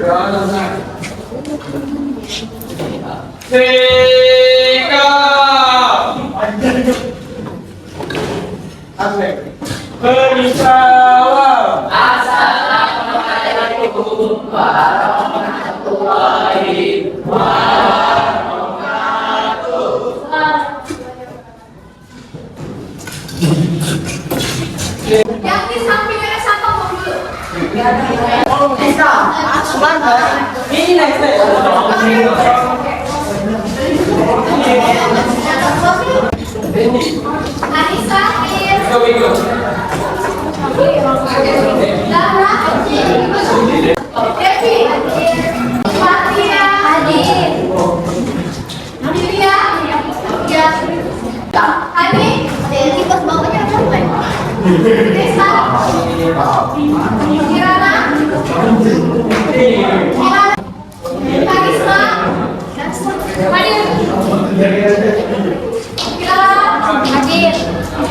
Assalamualaikum warahmatullahi wabarakatuh. Yang di samping ada siapa mau dulu? Ini next. Anissa, Lara, Devi, Fatia, Julia, Hani, tikus bawahnya apa? Desa, Kirana, Karisma, Hadir, Hadir,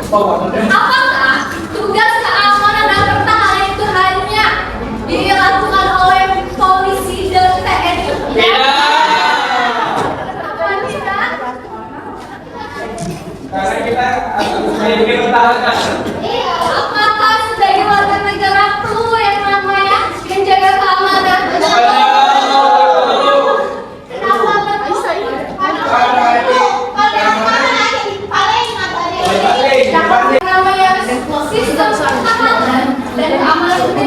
apakah tugas keamanan dan pertahanan itu hanya dilakukan oleh polisi dan TNI? Karena kita ingin pertahanan. Apakah sebagai warga negara perlu yang namanya menjaga keamanan? Sistem pertahanan dan keamanan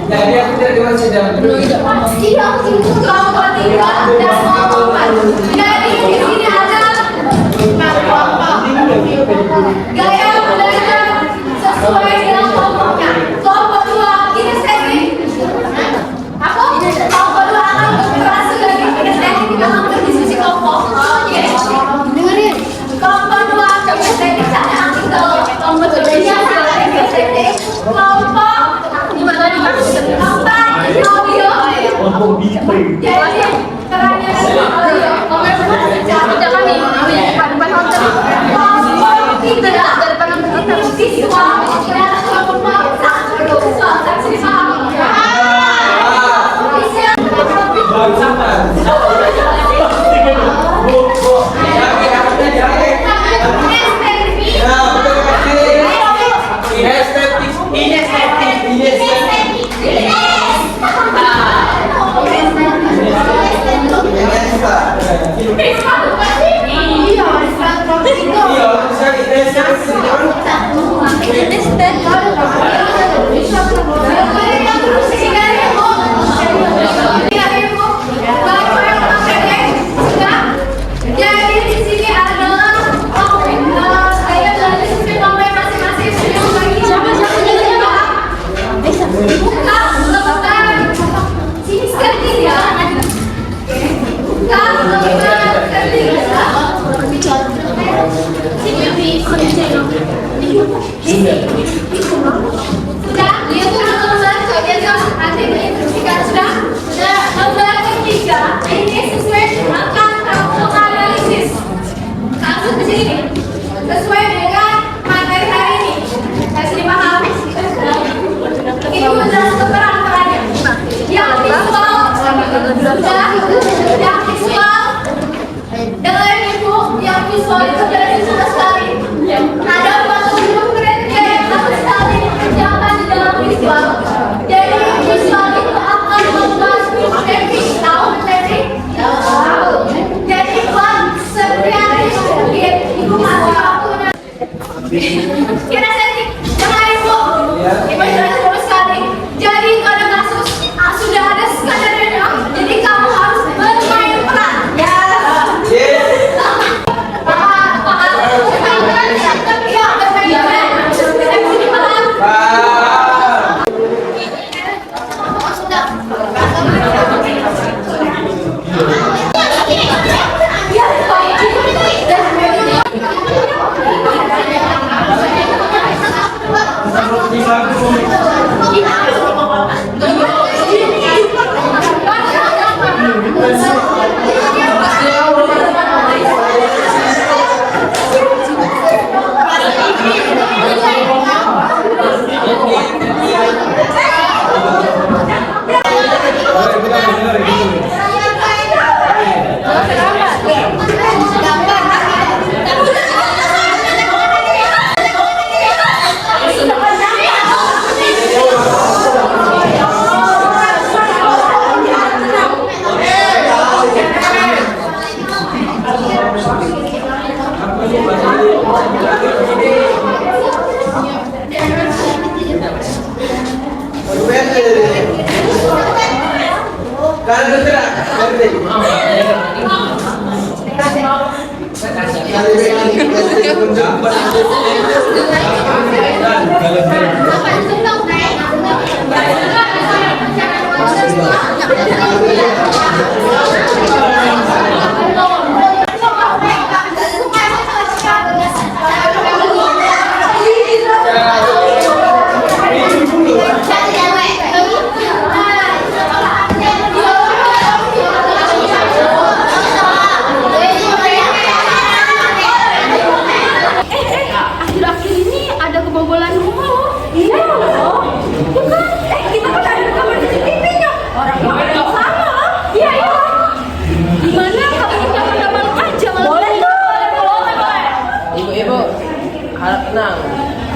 Jadi aku tidak diwajib dalam kelompok 3 dan kelompok 4. Jadi di sini ada kelompok. Gaya belajar sesuai dengan kelompoknya. Kelompok 2 kinestetik. Aku kelompok 2 akan berinteraksi lagi kinestetik dalam berdiskusi kelompok. Oke. Dengerin. Kelompok 2 kinestetik saya ambil kelompok 3 kinestetik. Kelompok Jadi caranya tidak kami depan hotel. Tidak depan hotel. Siswa tidak memaksa siswa siswa. Sesuai dengan materi hari ini. Kasih dipahami. Ini menjelaskan peran-perannya. Yang visual dengan ibu yang visual itu dari jelas sekali. Ada 40 kriteria yang harus sekali dikerjakan di dalam visual. Jadi visual itu akan membahas materi, tahu materi? Tahu. Jadi buat setiap ibu masih waktunya. Kira sedikit, jangan ibu. Ibu jelas terus sekali. Jadi kalau kasus sudah ada skadarnya, jadi kamu harus bermain peran. Ya.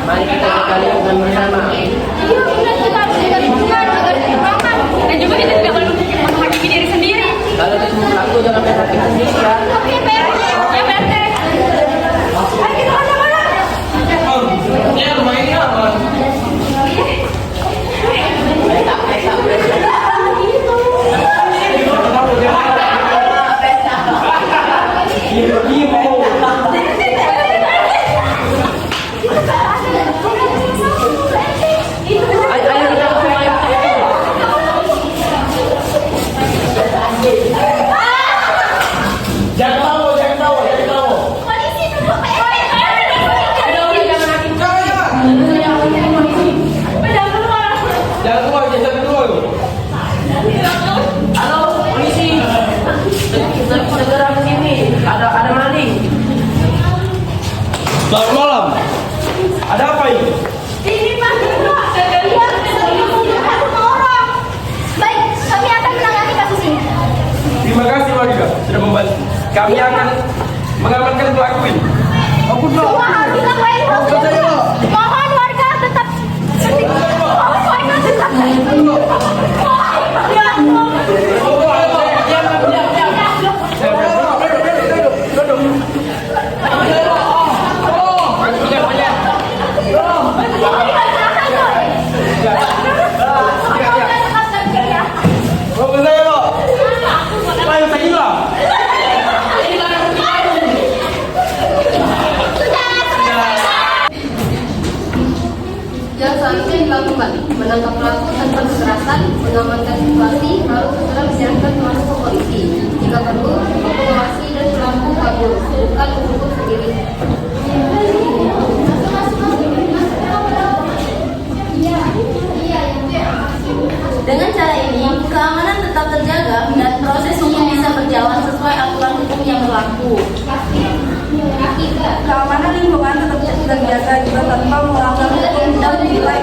Mari kita sekali dengan bersama. Iya benar, kita harus jaga lingkungan agar tidak aman dan juga kita tidak perlu menghakimi diri sendiri. Kalau kita pelaku jangan menghakimi sendiri ya. Oke, Pak. Ya, Pak. Ayo kita mana-mana. Ya, lumayan apa? Jangan Selamat malam. Ada apa ini? Ini Pak, dia sedang membunuh orang. Baik, kami akan menangani kasus ini. Terima kasih warga sudah membantu. Kami akan mengamankan pelaku ini. Semua hal kita baik. Mohon warga tetap mohon warga tetap yang seharusnya dilakukan menangkap pelaku tanpa kekerasan, mengamankan situasi, lalu segera diserahkan pelaku ke polisi. Jika perlu, mengawasi dan pelaku kabur, bukan menghukum sendiri. Dengan cara ini, keamanan tetap terjaga dan proses hukum bisa berjalan sesuai aturan hukum yang berlaku. Keamanan lingkungan tetap terjaga juga tanpa melanggar hukum dan nilai